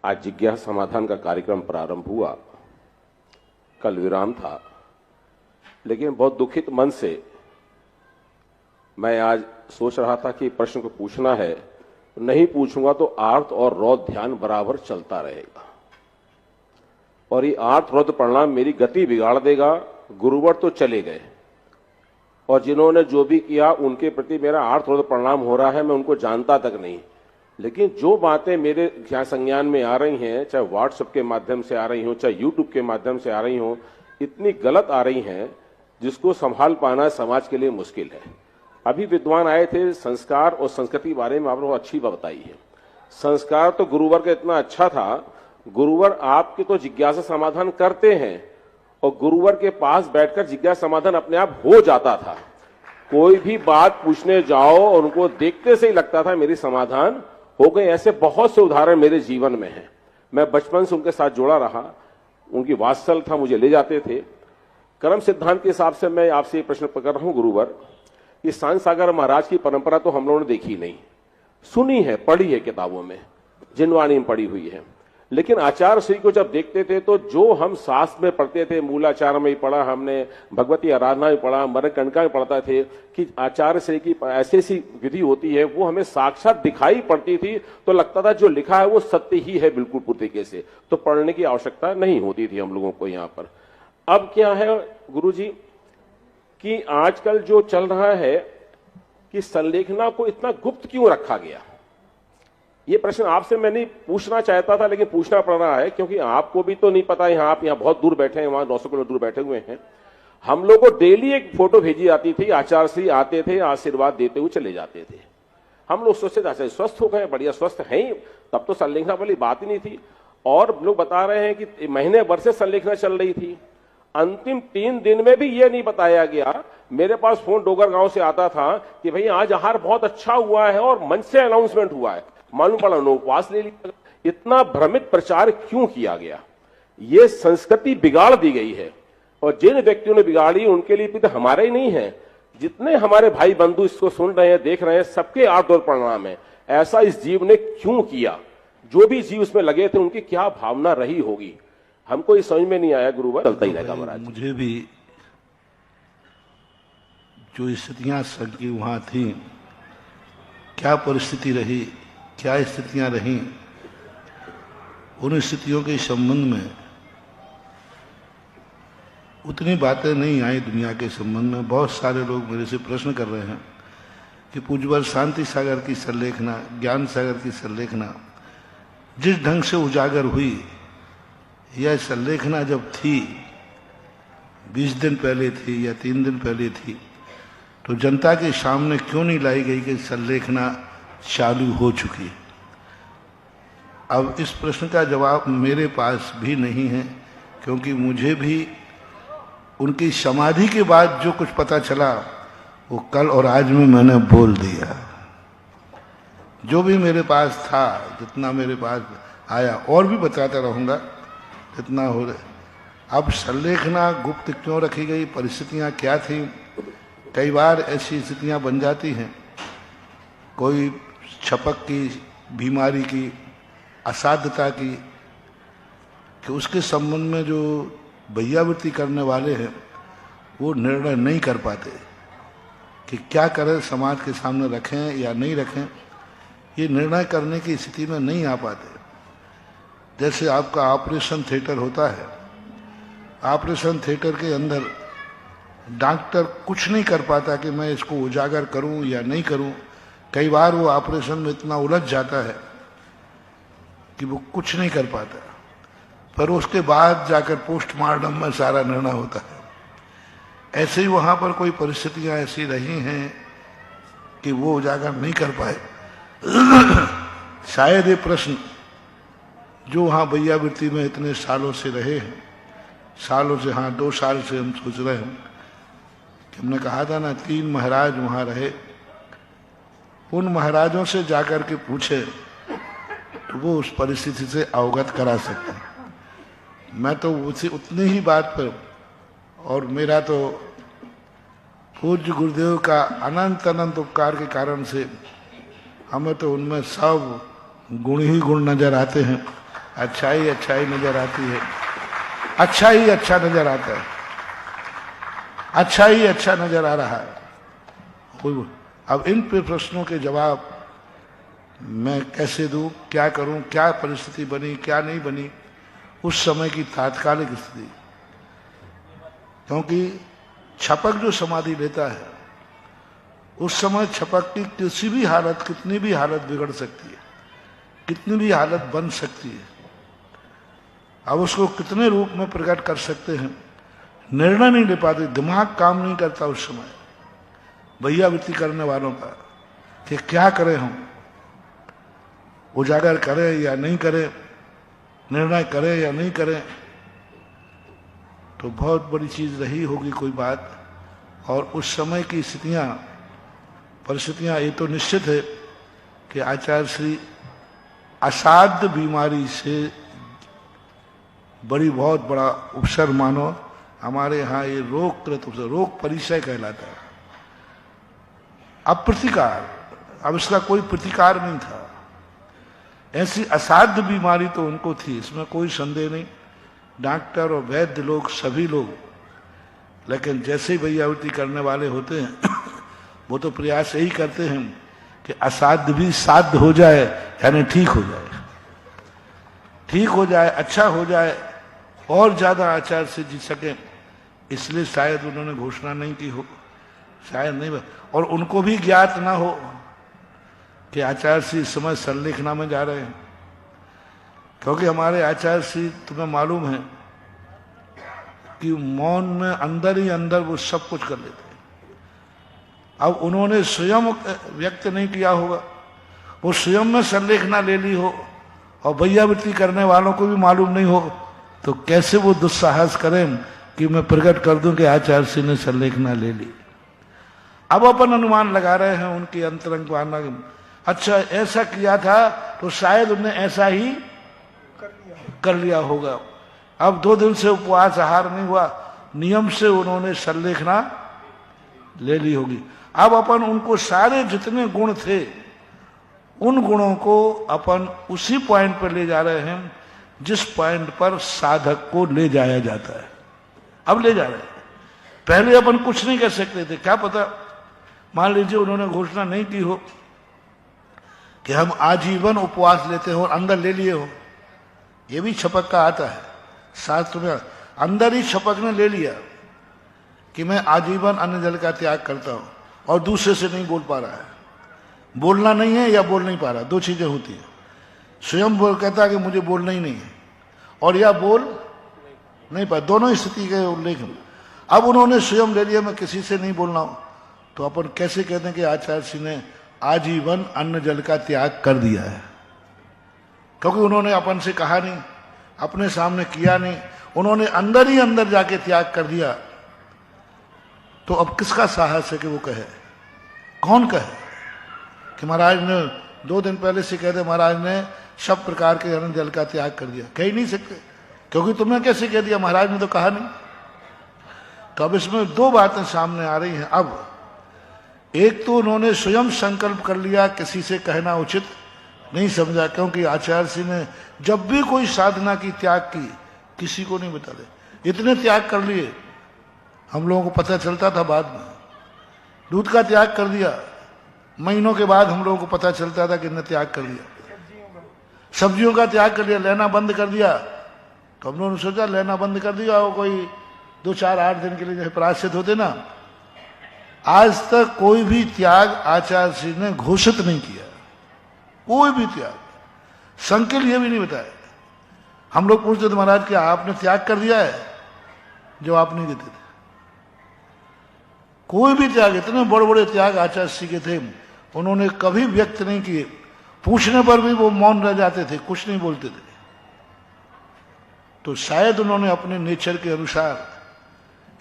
आज जिज्ञासा समाधान का कार्यक्रम प्रारंभ हुआ। कल विराम था, लेकिन बहुत दुखित मन से मैं आज सोच रहा था कि प्रश्न को पूछना है, नहीं पूछूंगा तो आर्त और रौद्र ध्यान बराबर चलता रहेगा और ये आर्त रौद्र परिणाम मेरी गति बिगाड़ देगा। गुरुवर तो चले गए और जिन्होंने जो भी किया उनके प्रति मेरा आर्त रौद्र परिणाम हो रहा है, मैं उनको जानता तक नहीं। लेकिन जो बातें मेरे संज्ञान में आ रही हैं, चाहे व्हाट्सएप के माध्यम से आ रही हो, चाहे यूट्यूब के माध्यम से आ रही हो, इतनी गलत आ रही हैं जिसको संभाल पाना समाज के लिए मुश्किल है। अभी विद्वान आए थे, संस्कार और संस्कृति के बारे में आपने अच्छी बात बताई है। संस्कार तो गुरुवर का इतना अच्छा था, गुरुवर आपके तो जिज्ञासा समाधान करते हैं और गुरुवर के पास बैठकर जिज्ञासा समाधान अपने आप हो जाता था। कोई भी बात पूछने जाओ और उनको देखते से ही लगता था मेरी समाधान हो गए। ऐसे बहुत से उदाहरण मेरे जीवन में हैं। मैं बचपन से उनके साथ जुड़ा रहा, उनकी वात्सल था, मुझे ले जाते थे। कर्म सिद्धांत के हिसाब से मैं आपसे ये प्रश्न कर रहा हूं गुरुवर, कि सांत सागर महाराज की परंपरा तो हम लोगों ने देखी नहीं, सुनी है, पढ़ी है किताबों में, जिनवाणी में पढ़ी हुई है। लेकिन आचार्य श्री को जब देखते थे तो जो हम शास्त्र में पढ़ते थे, मूलाचार में ही पढ़ा हमने, भगवती आराधना में पढ़ा, मरणकंडिका में पढ़ता थे कि आचार्य श्री की ऐसी ऐसी विधि होती है, वो हमें साक्षात दिखाई पड़ती थी। तो लगता था जो लिखा है वो सत्य ही है बिल्कुल पूरी तरीके से, तो पढ़ने की आवश्यकता नहीं होती थी हम लोगों को यहाँ पर। अब क्या है गुरुजी कि आजकल जो चल रहा है कि संलेखना को इतना गुप्त क्यों रखा गया? ये प्रश्न आपसे मैं नहीं पूछना चाहता था, लेकिन पूछना पड़ रहा है क्योंकि आपको भी तो नहीं पता। आप यहाँ बहुत दूर बैठे हैं, वहां 900 किलोमीटर दूर बैठे हुए हैं। हम लोग को डेली एक फोटो भेजी जाती थी, आचार्य श्री आते थे, आशीर्वाद देते हुए चले जाते थे। हम लोग सोचते थे आचार्य स्वस्थ हो गए, बढ़िया स्वस्थ हैं, तब तो संलेखना वाली बात ही नहीं थी। और लोग बता रहे हैं कि महीने भर से संलेखना चल रही थी। अंतिम 3 दिन में भी ये नहीं बताया गया। मेरे पास फोन डोगर गांव से आता था कि भैया आज आहार बहुत अच्छा हुआ है और मंच से अनाउंसमेंट हुआ है, मालूम पड़ा उपवास ले लिया। इतना भ्रमित प्रचार क्यों किया गया? ये संस्कृति बिगाड़ दी गई है और जिन व्यक्तियों ने बिगाड़ी उनके लिए भी तो हमारे ही नहीं है, जितने हमारे भाई बंधु इसको सुन रहे हैं, देख रहे हैं, सबके आर्त और परिणाम है। ऐसा इस जीव ने क्यों किया? जो भी जीव उसमें लगे थे उनकी क्या भावना रही होगी, हमको ये समझ में नहीं आया। गुरुवर चलता ही रहेगा महाराज। मुझे भी जो स्थितियां सबकी वहां थी, क्या परिस्थिति रही, क्या स्थितियां रहीं, उन स्थितियों के संबंध में उतनी बातें नहीं आई दुनिया के संबंध में। बहुत सारे लोग मेरे से प्रश्न कर रहे हैं कि पूज्यवर शांति सागर की संलेखना, ज्ञान सागर की संलेखना जिस ढंग से उजागर हुई, यह संलेखना जब थी 20 दिन पहले थी या 3 दिन पहले थी, तो जनता के सामने क्यों नहीं लाई गई कि संलेखना चालू हो चुकी? अब इस प्रश्न का जवाब मेरे पास भी नहीं है, क्योंकि मुझे भी उनकी समाधि के बाद जो कुछ पता चला वो कल और आज में मैंने बोल दिया। जो भी मेरे पास था, जितना मेरे पास आया, और भी बताता रहूंगा जितना हो रहा। अब संलेखना गुप्त क्यों रखी गई, परिस्थितियां क्या थी? कई बार ऐसी स्थितियां बन जाती हैं, कोई छपक की, बीमारी की, असाध्यता की, कि उसके संबंध में जो भैयावृत्ति करने वाले हैं वो निर्णय नहीं कर पाते कि क्या करें, समाज के सामने रखें या नहीं रखें। ये निर्णय करने की स्थिति में नहीं आ पाते। जैसे आपका ऑपरेशन थिएटर होता है, ऑपरेशन थिएटर के अंदर डॉक्टर कुछ नहीं कर पाता कि मैं इसको उजागर करूं या नहीं करूं। कई बार वो ऑपरेशन में इतना उलझ जाता है कि वो कुछ नहीं कर पाता, पर उसके बाद जाकर पोस्टमार्टम में सारा निर्णय होता है। ऐसे ही वहां पर कोई परिस्थितियां ऐसी रही हैं कि वो उजागर नहीं कर पाए। शायद ये प्रश्न जो वहां भैयावृत्ति में इतने सालों से रहे हैं, सालों से, हाँ 2 साल से हम सोच रहे हैं कि हमने कहा था ना 3 महाराज वहां रहे, उन महाराजों से जाकर के पूछे तो वो उस परिस्थिति से अवगत करा सकते हैं। मैं तो उसी उतनी ही बात पर, और मेरा तो पूज्य गुरुदेव का अनंत अनंत उपकार के कारण से हमें तो उनमें सब गुण ही गुण नजर आते हैं। अच्छाई अच्छाई नजर आती है, अच्छा ही अच्छा नजर आता है, अच्छा ही अच्छा नजर आ रहा है। अब इन प्रश्नों के जवाब मैं कैसे दूं, क्या करूं, क्या परिस्थिति बनी, क्या नहीं बनी, उस समय की तात्कालिक स्थिति। क्योंकि छपक जो समाधि लेता है उस समय छपक की किसी भी हालत, कितनी भी हालत बिगड़ सकती है, कितनी भी हालत बन सकती है। अब उसको कितने रूप में प्रकट कर सकते हैं, निर्णय नहीं ले पाते, दिमाग काम नहीं करता उस समय भैयावृत्ति करने वालों का कि क्या करें, हम उजागर करें या नहीं करें, निर्णय करें या नहीं करें। तो बहुत बड़ी चीज रही होगी कोई बात। और उस समय की स्थितियां, परिस्थितियां ये तो निश्चित है कि आचार्य श्री असाध्य बीमारी से बड़ी बहुत बड़ा उपसर मानो। हमारे यहाँ ये रोगकृत उपसर, रोग परिचय कहलाता है, अप्रतिकार। अब इसका कोई प्रतिकार नहीं था। ऐसी असाध्य बीमारी तो उनको थी, इसमें कोई संदेह नहीं, डॉक्टर और वैद्य लोग सभी लोग। लेकिन जैसे ही भैयावृत्ति करने वाले होते हैं वो तो प्रयास यही करते हैं कि असाध्य भी साध्य हो जाए, यानी ठीक हो जाए, ठीक हो जाए, अच्छा हो जाए, और ज्यादा आचार्य से जी सके। इसलिए शायद उन्होंने घोषणा नहीं की हो, शायद नहीं, और उनको भी ज्ञात ना हो कि आचार्य श्री इस समय संलेखना में जा रहे हैं। क्योंकि हमारे आचार्य श्री, तुम्हें मालूम है कि मौन में अंदर ही अंदर वो सब कुछ कर लेते हैं। अब उन्होंने स्वयं व्यक्त नहीं किया होगा, वो स्वयं में संलेखना ले ली हो और भैयावृत्ति करने वालों को भी मालूम नहीं हो, तो कैसे वो दुस्साहस करें कि मैं प्रकट कर दूं कि आचार्य श्री ने संलेखना ले ली। अब अपन अनुमान लगा रहे हैं उनकी अंतरंग भावना, अच्छा ऐसा किया था तो शायद उन्हें ऐसा ही कर लिया होगा। अब 2 दिन से उपवास आहार नहीं हुआ, नियम से उन्होंने संलेखना ले ली होगी। अब अपन उनको सारे जितने गुण थे उन गुणों को अपन उसी पॉइंट पर ले जा रहे हैं जिस पॉइंट पर साधक को ले जाया जाता है। अब ले जा रहे हैं, पहले अपन कुछ नहीं कर सकते थे। क्या पता, मान लीजिए उन्होंने घोषणा नहीं की हो कि हम आजीवन उपवास लेते हो और अंदर ले लिए हो, ये भी छपक का आता है शास्त्र में। अंदर ही छपक ने ले लिया कि मैं आजीवन अन्न जल का त्याग करता हूं, और दूसरे से नहीं बोल पा रहा है, बोलना नहीं है या बोल नहीं पा रहा, 2 चीजें होती है। स्वयं बोल कहता है कि मुझे बोलना ही नहीं है, और या बोल नहीं पा, दोनों स्थिति के उल्लेख। अब उन्होंने स्वयं ले लिया मैं किसी से नहीं बोलना हूं, तो अपन कैसे कहते हैं कि आचार्य श्री ने आजीवन अन्न जल का त्याग कर दिया है? क्योंकि उन्होंने अपन से कहा नहीं, अपने सामने किया नहीं, उन्होंने अंदर ही अंदर जाके त्याग कर दिया। तो अब किसका साहस है कि वो कहे? कौन कहे कि महाराज ने 2 दिन पहले से कहते महाराज ने सब प्रकार के अन्न जल का त्याग कर दिया? कह ही नहीं सकते, क्योंकि तुमने कैसे कह दिया, महाराज ने तो कहा नहीं। तो अब इसमें 2 बातें सामने आ रही हैं। अब एक तो उन्होंने स्वयं संकल्प कर लिया, किसी से कहना उचित नहीं समझा, क्योंकि आचार्य श्री ने जब भी कोई साधना की त्याग की किसी को नहीं बता दे। इतने त्याग कर लिए, हम लोगों को पता चलता था बाद में। दूध का त्याग कर दिया, महीनों के बाद हम लोगों को पता चलता था कि इन्हें त्याग कर दिया। सब्जियों का त्याग कर दिया, लेना बंद कर दिया। तो हम लोगों ने सोचा लेना बंद कर दिया, वो कोई 2, 4, 8 दिन के लिए जैसे प्रायश्चित होते ना। आज तक कोई भी त्याग आचार्य श्री ने घोषित नहीं किया, कोई भी त्याग। संकेल ये भी नहीं बताया। हम लोग पूछते थे महाराज क्या आपने त्याग कर दिया है? जवाब नहीं देते थे। कोई भी त्याग, इतने बड़े बड़े त्याग आचार्य श्री के थे, उन्होंने कभी व्यक्त नहीं किए। पूछने पर भी वो मौन रह जाते थे, कुछ नहीं बोलते थे। तो शायद उन्होंने अपने नेचर के अनुसार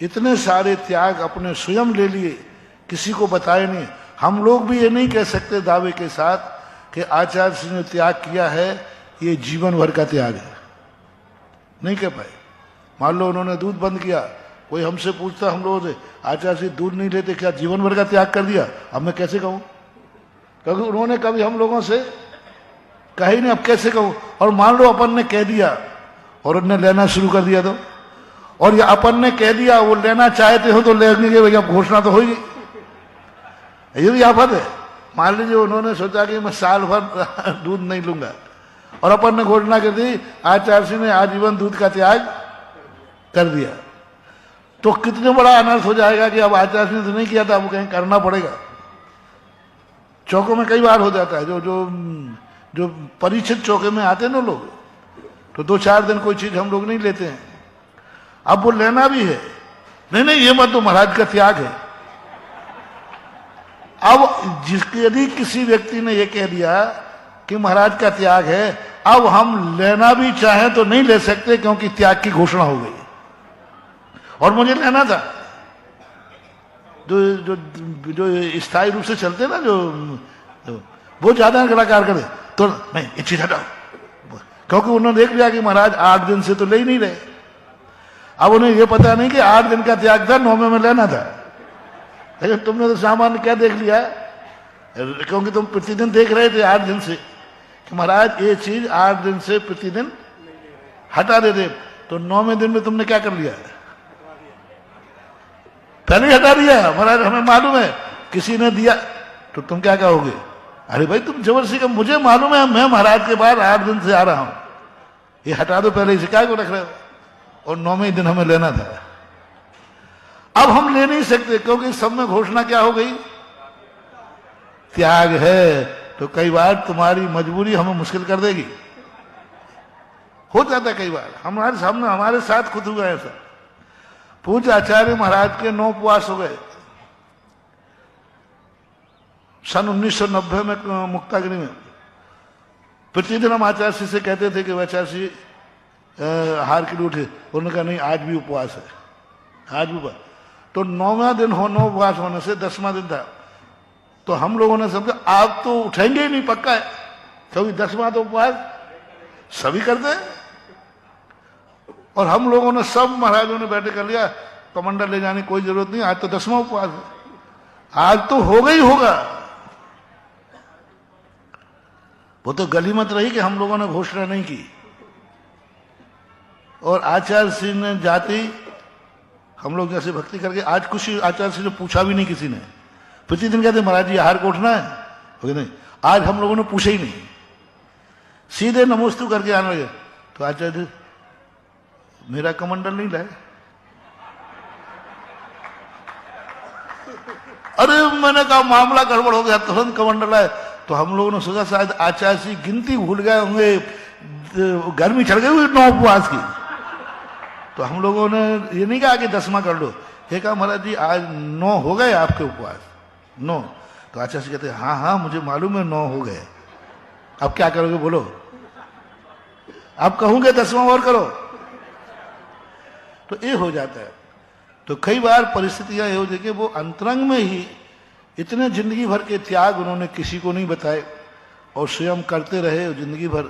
इतने सारे त्याग अपने स्वयं ले लिए, किसी को बताए नहीं। हम लोग भी ये नहीं कह सकते दावे के साथ कि आचार्य श्री ने त्याग किया है ये जीवन भर का त्याग है, नहीं कह पाए। मान लो उन्होंने दूध बंद किया, कोई हमसे पूछता हम लोगों से आचार्य श्री दूध नहीं लेते, क्या जीवन भर का त्याग कर दिया? अब मैं कैसे कहूं, क्योंकि उन्होंने कभी हम लोगों से कहा ही नहीं, अब कैसे कहूं। और मान लो अपन ने कह दिया और उनने लेना शुरू कर दिया तो, और ये अपन ने कह दिया वो लेना चाहते हो तो लेने के भैया घोषणा तो होगी, ये भी आफत है। मान लीजिए उन्होंने सोचा कि मैं साल भर दूध नहीं लूंगा और अपन ने घोषणा कर दी आचार्य ने आजीवन दूध का त्याग कर दिया, तो कितने बड़ा अनर्थ हो जाएगा कि अब आचार्य ने तो नहीं किया था, वो कहीं करना पड़ेगा। चौकों में कई बार हो जाता है, जो जो जो परिचित चौके में आते हैं ना लोग, तो 2-4 दिन कोई चीज हम लोग नहीं लेते हैं, अब वो लेना भी है, नहीं नहीं ये मत तो महाराज का त्याग है। अब जिसके यदि किसी व्यक्ति ने ये कह दिया कि महाराज का त्याग है, अब हम लेना भी चाहें तो नहीं ले सकते क्योंकि त्याग की घोषणा हो गई। और मुझे लेना था, जो जो जो स्थायी रूप से चलते ना, जो वो ज्यादा कलाकार करे तो नहीं, ये चीज हटाओ, क्योंकि उन्होंने देख लिया कि महाराज 8 दिन से तो ले ही नहीं रहे। अब उन्हें ये पता नहीं कि 8 दिन का त्याग था, 9वें में लेना था। लेकिन तुमने तो सामान्य क्या देख लिया, क्योंकि तुम प्रतिदिन देख रहे थे 8 दिन से कि महाराज ये चीज 8 दिन से प्रतिदिन हटा दे, तो 9वें दिन में तुमने क्या कर लिया, पहले ही हटा दिया। महाराज हमें मालूम है किसी ने दिया, तो तुम क्या कहोगे, अरे भाई तुम जबरदस्ती का, मुझे मालूम है मैं महाराज के बाद 8 दिन से आ रहा हूं, ये हटा दो पहले, इसे क्या को रख रहे हो, और 9वें दिन हमें लेना था। अब हम ले नहीं सकते क्योंकि सब में घोषणा क्या हो गई, त्याग है। तो कई बार तुम्हारी मजबूरी हमें मुश्किल कर देगी, हो जाता है कई बार, हमारे सामने हमारे साथ खुद हुआ ऐसा। पूज्य आचार्य महाराज के 9 उपवास हो गए सन 1990 में मुक्तागिरी में। प्रतिदिन हम आचार्य से कहते थे कि आचार्य हार के लिए उठे, उन्होंने कहा नहीं आज भी उपवास है, आज भी उपवास। तो 9वां दिन 9 उपवास होने से 10वां दिन था, तो हम लोगों ने समझा आप तो उठेंगे ही नहीं, पक्का है, क्योंकि 10वां तो उपवास सभी करते हैं। और हम लोगों ने सब महाराजों ने बैठे कर लिया, कमंडल ले जाने की कोई जरूरत नहीं, आज तो 10वां उपवास है, आज तो होगा ही होगा। वो तो गलीमत रही कि हम लोगों ने घोषणा नहीं की। और आचार्य सिंह ने जाति हम लोग जैसे भक्ति करके, आज कुछ आचार्य सिंह ने पूछा भी नहीं किसी ने, प्रतिदिन कहते महाराज जी आहार को उठना है, नहीं, आज हम लोगों ने पूछा ही नहीं, सीधे नमोस्तु करके आने लगे। तो आचार्य मेरा कमंडल नहीं लाए, अरे मैंने कहा मामला गड़बड़ हो गया, तुरंत कमंडल आए। तो हम लोगों ने सोचा शायद आचार्य सिंह गिनती भूल गए होंगे, गर्मी चढ़ गई हुई 9 उपवास की। तो हम लोगों ने ये नहीं कहा कि 10वां कर लो, ये कहा महाराज जी आज 9 हो गए आपके उपवास, 9। तो आचार्य सिंह कहते हाँ हाँ मुझे मालूम है 9 हो गए, अब क्या करोगे बोलो, अब कहूंगे 10वां और करो, तो ये हो जाता है। तो कई बार परिस्थितियां ये हो जाती कि वो अंतरंग में ही इतने जिंदगी भर के त्याग उन्होंने किसी को नहीं बताए और स्वयं करते रहे जिंदगी भर।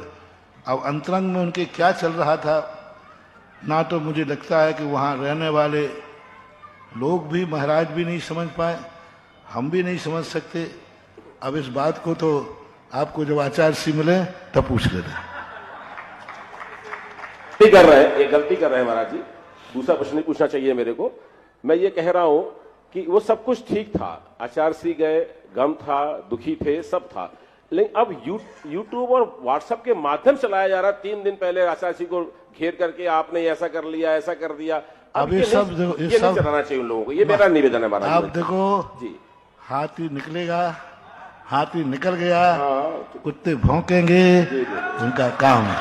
अब अंतरंग में उनके क्या चल रहा था ना, तो मुझे लगता है कि वहाँ रहने वाले लोग भी महाराज भी नहीं समझ पाए, हम भी नहीं समझ सकते। अब इस बात को तो आपको जब आचार्य सिंह मिले तब पूछ लेना। गलती कर रहे हैं, ये गलती कर रहे हैं महाराज जी, दूसरा प्रश्न नहीं पूछना चाहिए मेरे को। मैं ये कह रहा हूं कि वो सब कुछ ठीक था, आचार्य सिंह गए, गम था, दुखी थे, सब था, लेकिन अब यूट्यूब और व्हाट्सएप के माध्यम से लाया जा रहा है। 3 दिन पहले आचार्य सिंह को घेर करके आपने ऐसा कर लिया, ऐसा कर दिया। अब ये सब नहीं चलाना चाहिए उन लोगों को, ये मेरा निवेदन है महाराज। आप देखो जी, हाथी निकलेगा, हाथी निकल गया, कुत्ते भौंकेंगे, उनका काम है।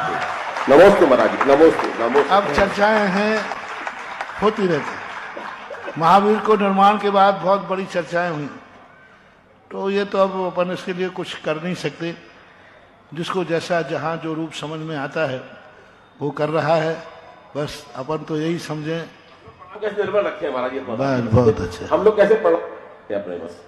नमोस्तु महाराज जी, नमोस्तु नमोस्तु। अब चर्चाएं हैं, होती रहती। महावीर को निर्माण के बाद बहुत बड़ी चर्चाएं हुई, तो ये तो अब अपन इसके लिए कुछ कर नहीं सकते, जिसको जैसा जहां जो रूप समझ में आता है वो कर रहा है। बस अपन तो यही समझें, कैसे निर्भर रखे महाराज जी, बहुत अच्छा, हम लोग कैसे पढ़ अपने बस